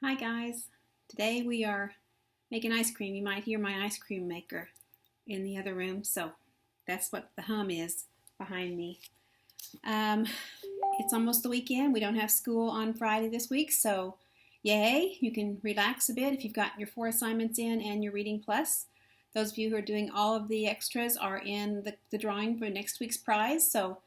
Hi guys, today we are making ice cream. You might hear my ice cream maker in the other room, so that's what the hum is behind me. Um, it's almost the weekend. We don't have school on Friday this week, so yay, you can relax a bit if you've got your 4 assignments in and your reading plus. Those of you who are doing all of the extras are in the drawing for next week's prize, so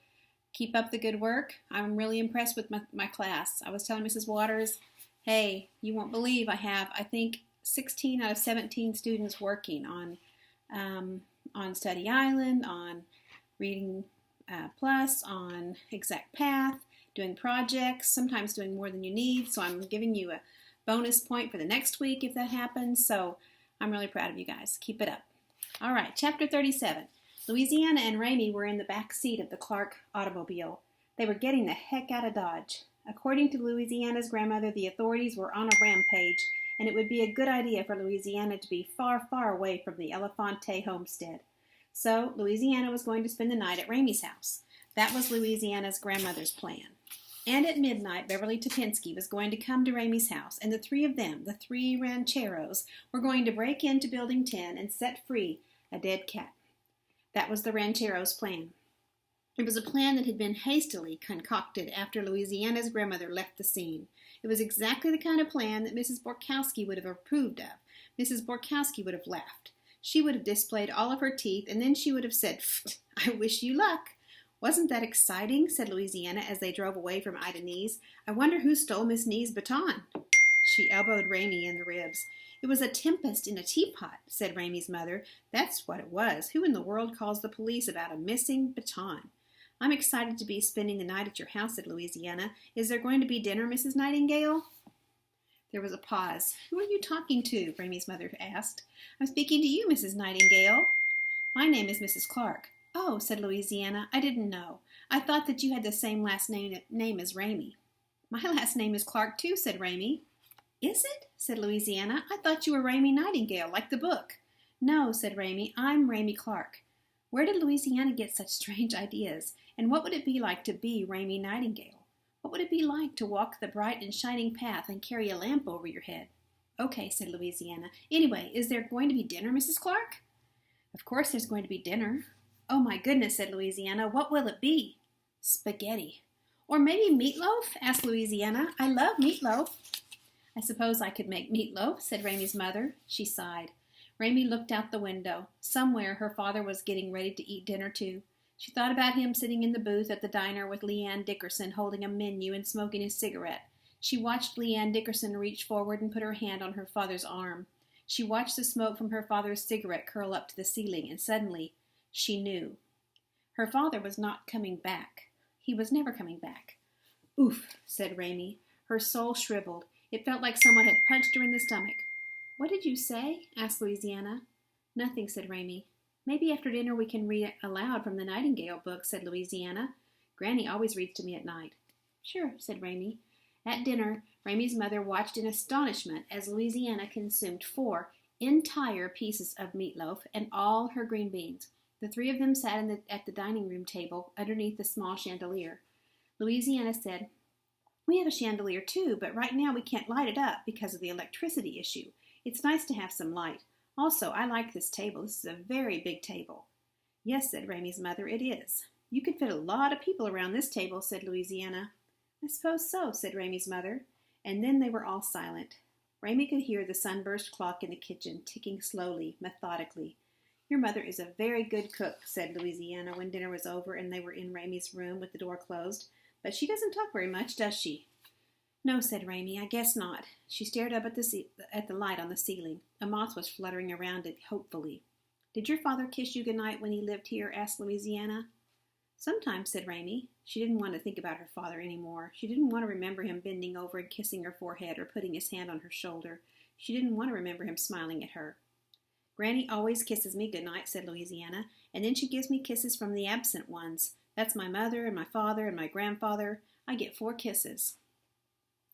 keep up the good work. I'm really impressed with my class. I was telling Mrs. Waters, hey, you won't believe I think 16 out of 17 students working on Study Island, on Reading Plus, on Exact Path, doing projects, sometimes doing more than you need. So I'm giving you a bonus point for the next week if that happens. So I'm really proud of you guys. Keep it up. All right, Chapter 37. Louisiana and Raymie were in the back seat of the Clark automobile. They were getting the heck out of Dodge. According to Louisiana's grandmother, the authorities were on a rampage, and it would be a good idea for Louisiana to be far, far away from the Elefante homestead. So Louisiana was going to spend the night at Raymie's house. That was Louisiana's grandmother's plan. And at midnight, Beverly Topinski was going to come to Raymie's house, and the three of them, the 3 rancheros, were going to break into Building 10 and set free a dead cat. That was the rancheros' plan. It was a plan that had been hastily concocted after Louisiana's grandmother left the scene. It was exactly the kind of plan that Mrs. Borkowski would have approved of. Mrs. Borkowski would have laughed. She would have displayed all of her teeth, and then she would have said, "I wish you luck." "Wasn't that exciting?" said Louisiana as they drove away from Ida Nee's. "I wonder who stole Miss Nee's baton." She elbowed Raymie in the ribs. "It was a tempest in a teapot," said Ramie's mother. "That's what it was. Who in the world calls the police about a missing baton?" "I'm excited to be spending the night at your house," said Louisiana. "Is there going to be dinner, Mrs. Nightingale?" There was a pause. "Who are you talking to?" Ramie's mother asked. "I'm speaking to you, Mrs. Nightingale." "My name is Mrs. Clark." "Oh," said Louisiana, "I didn't know. I thought that you had the same last name as Raymie." "My last name is Clark, too," said Raymie. "Is it?" said Louisiana. "I thought you were Raymie Nightingale, like the book." "No," said Raymie. "I'm Raymie Clark." Where did Louisiana get such strange ideas? And what would it be like to be Raymie Nightingale? What would it be like to walk the bright and shining path and carry a lamp over your head? "Okay," said Louisiana. "Anyway, is there going to be dinner, Mrs. Clark?" "Of course there's going to be dinner." "Oh, my goodness," said Louisiana. "What will it be?" "Spaghetti." "Or maybe meatloaf?" asked Louisiana. "I love meatloaf." "I suppose I could make meatloaf," said Ramie's mother. She sighed. Raymie looked out the window. Somewhere her father was getting ready to eat dinner, too. She thought about him sitting in the booth at the diner with Leanne Dickerson holding a menu and smoking his cigarette. She watched Leanne Dickerson reach forward and put her hand on her father's arm. She watched the smoke from her father's cigarette curl up to the ceiling, and suddenly she knew. Her father was not coming back. He was never coming back. "Oof," said Raymie. Her soul shriveled. It felt like someone had punched her in the stomach. "What did you say?" asked Louisiana. "Nothing," said Raymie. "Maybe after dinner we can read aloud from the Nightingale book," said Louisiana. "Granny always reads to me at night." "Sure," said Raymie. At dinner, Ramie's mother watched in astonishment as Louisiana consumed 4 entire pieces of meatloaf and all her green beans. The 3 of them sat at the dining room table underneath the small chandelier. Louisiana said, "We have a chandelier too, but right now we can't light it up because of the electricity issue. It's nice to have some light. Also, I like this table. This is a very big table." "Yes," said Ramie's mother, "it is." "You could fit a lot of people around this table," said Louisiana. "I suppose so," said Ramie's mother. And then they were all silent. Raymie could hear the sunburst clock in the kitchen ticking slowly, methodically. "Your mother is a very good cook," said Louisiana when dinner was over and they were in Ramie's room with the door closed. "But she doesn't talk very much, does she?" "No," said Raymie, "I guess not." She stared up at the light on the ceiling. A moth was fluttering around it hopefully. "Did your father kiss you goodnight when he lived here?" asked Louisiana. "Sometimes," said Raymie. She didn't want to think about her father any more. She didn't want to remember him bending over and kissing her forehead or putting his hand on her shoulder. She didn't want to remember him smiling at her. "Granny always kisses me goodnight," said Louisiana, "and then she gives me kisses from the absent ones. That's my mother and my father and my grandfather. I get 4 kisses."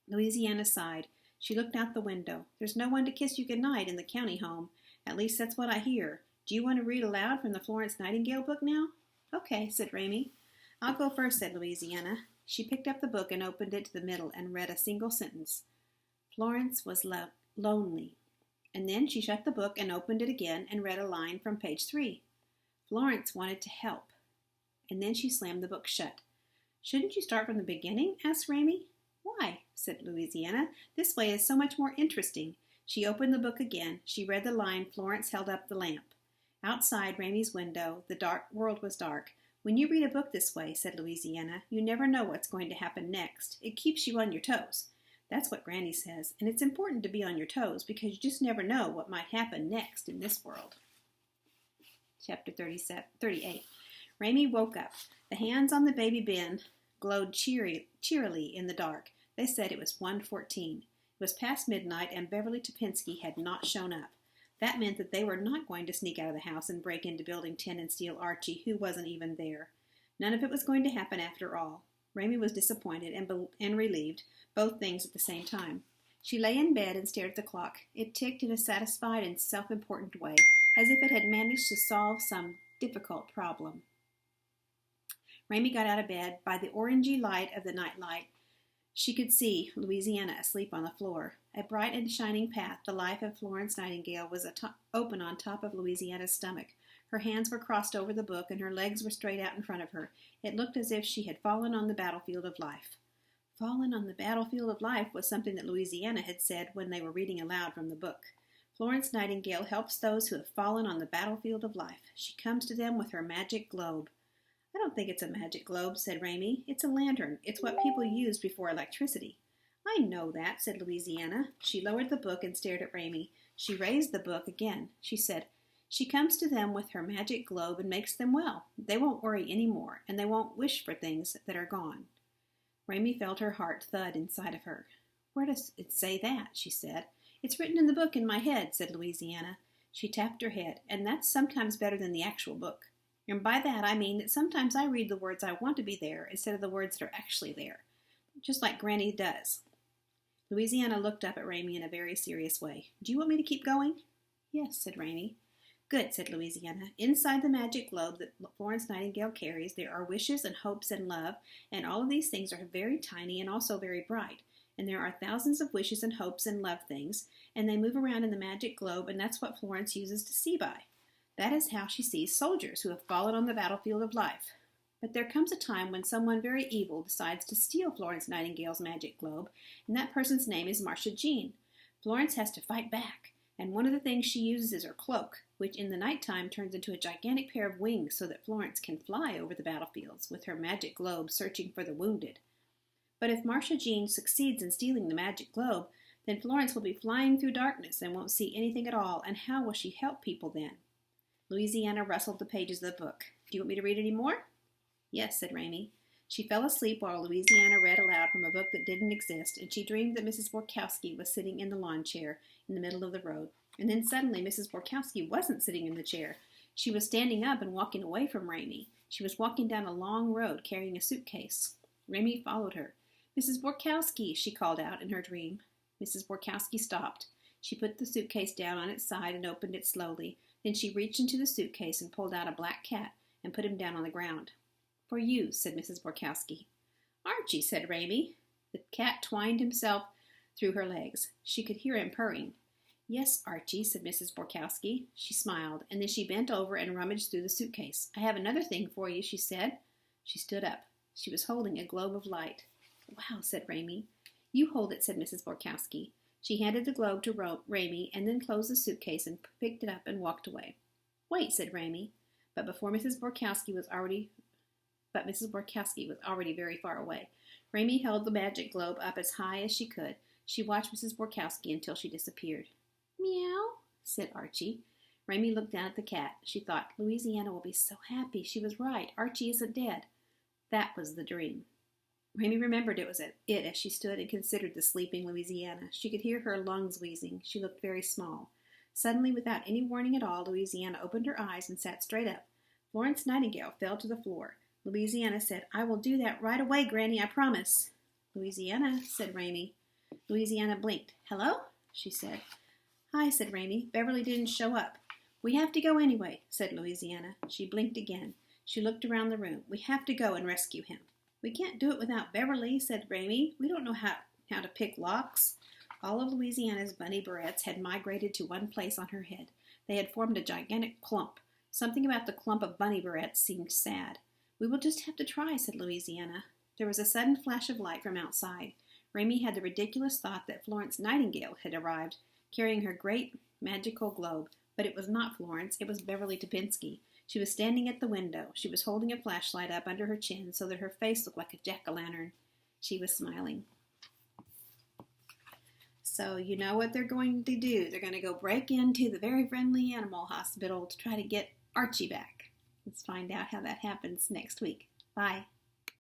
Louisiana sighed. She looked out the window. "There's no one to kiss you goodnight in the county home. At least that's what I hear. Do you want to read aloud from the Florence Nightingale book now?" "Okay," said Raymie. "I'll go first," said Louisiana. She picked up the book and opened it to the middle and read a single sentence. Florence was lonely, and then she shut the book and opened it again and read a line from page 3. Florence wanted to help, and then she slammed the book shut. "Shouldn't you start from the beginning?" asked Raymie. "Why?" said Louisiana. "This way is so much more interesting." She opened the book again. She read the line, "Florence held up the lamp." Outside Raymie's window, the world was dark. "When you read a book this way," said Louisiana, "you never know what's going to happen next. It keeps you on your toes." That's what Granny says, and it's important to be on your toes because you just never know what might happen next in this world. Chapter 38. Raymie woke up. The hands on the baby bin glowed cheerily in the dark. They said it was 1:14. It was past midnight, and Beverly Topinski had not shown up. That meant that they were not going to sneak out of the house and break into Building 10 and steal Archie, who wasn't even there. None of it was going to happen after all. Raymie was disappointed and relieved, both things at the same time. She lay in bed and stared at the clock. It ticked in a satisfied and self-important way, as if it had managed to solve some difficult problem. Raymie got out of bed. By the orangey light of the nightlight, she could see Louisiana asleep on the floor. A bright and shining path, the life of Florence Nightingale, was open on top of Louisiana's stomach. Her hands were crossed over the book, and her legs were straight out in front of her. It looked as if she had fallen on the battlefield of life. Fallen on the battlefield of life was something that Louisiana had said when they were reading aloud from the book. Florence Nightingale helps those who have fallen on the battlefield of life. She comes to them with her magic globe. "I don't think it's a magic globe," said Raymie. "It's a lantern. It's what people used before electricity." "I know that," said Louisiana. She lowered the book and stared at Raymie. She raised the book again. She said, "She comes to them with her magic globe and makes them well. They won't worry any more, and they won't wish for things that are gone." Raymie felt her heart thud inside of her. "Where does it say that?" she said. "It's written in the book in my head," said Louisiana. She tapped her head. "And that's sometimes better than the actual book. And by that I mean that sometimes I read the words I want to be there instead of the words that are actually there, just like Granny does." Louisiana looked up at Raymie in a very serious way. "Do you want me to keep going?" "Yes," said Raymie. "Good," said Louisiana. "Inside the magic globe that Florence Nightingale carries, there are wishes and hopes and love, and all of these things are very tiny and also very bright. And there are thousands of wishes and hopes and love things, and they move around in the magic globe, and that's what Florence uses to see by. That is how she sees soldiers who have fallen on the battlefield of life. But there comes a time when someone very evil decides to steal Florence Nightingale's magic globe, and that person's name is Marcia Jean. Florence has to fight back, and one of the things she uses is her cloak, which in the nighttime turns into a gigantic pair of wings so that Florence can fly over the battlefields with her magic globe searching for the wounded. But if Marcia Jean succeeds in stealing the magic globe, then Florence will be flying through darkness and won't see anything at all, and how will she help people then?" Louisiana rustled the pages of the book. "Do you want me to read any more?" "Yes," said Raymie. She fell asleep while Louisiana read aloud from a book that didn't exist, and she dreamed that Mrs. Borkowski was sitting in the lawn chair in the middle of the road. And then suddenly Mrs. Borkowski wasn't sitting in the chair. She was standing up and walking away from Raymie. She was walking down a long road carrying a suitcase. Raymie followed her. "Mrs. Borkowski," she called out in her dream. Mrs. Borkowski stopped. She put the suitcase down on its side and opened it slowly. Then she reached into the suitcase and pulled out a black cat and put him down on the ground. "For you," said Mrs. Borkowski. "Archie," said Raymie. The cat twined himself through her legs. She could hear him purring. "Yes, Archie," said Mrs. Borkowski. She smiled, and then she bent over and rummaged through the suitcase. "I have another thing for you," she said. She stood up. She was holding a globe of light. "Wow," said Raymie. "You hold it," said Mrs. Borkowski. She handed the globe to Raymie and then closed the suitcase and picked it up and walked away. "Wait," said Raymie. But Mrs. Borkowski was already very far away. Raymie held the magic globe up as high as she could. She watched Mrs. Borkowski until she disappeared. "Meow," said Archie. Raymie looked down at the cat. She thought, "Louisiana will be so happy. She was right. Archie isn't dead." That was the dream. Raymie remembered it as she stood and considered the sleeping Louisiana. She could hear her lungs wheezing. She looked very small. Suddenly, without any warning at all, Louisiana opened her eyes and sat straight up. Florence Nightingale fell to the floor. Louisiana said, "I will do that right away, Granny, I promise." "Louisiana," said Raymie. Louisiana blinked. "Hello?" she said. "Hi," said Raymie. "Beverly didn't show up." "We have to go anyway," said Louisiana. She blinked again. She looked around the room. "We have to go and rescue him." "We can't do it without Beverly," said Raymie. "We don't know how to pick locks." All of Louisiana's bunny barrettes had migrated to one place on her head. They had formed a gigantic clump. Something about the clump of bunny barrettes seemed sad. "We will just have to try," said Louisiana. There was a sudden flash of light from outside. Raymie had the ridiculous thought that Florence Nightingale had arrived, carrying her great magical globe. But it was not Florence, it was Beverly Topinski. She was standing at the window. She was holding a flashlight up under her chin so that her face looked like a jack-o'-lantern. She was smiling. So you know what they're going to do. They're going to go break into the Very Friendly Animal Hospital to try to get Archie back. Let's find out how that happens next week. Bye.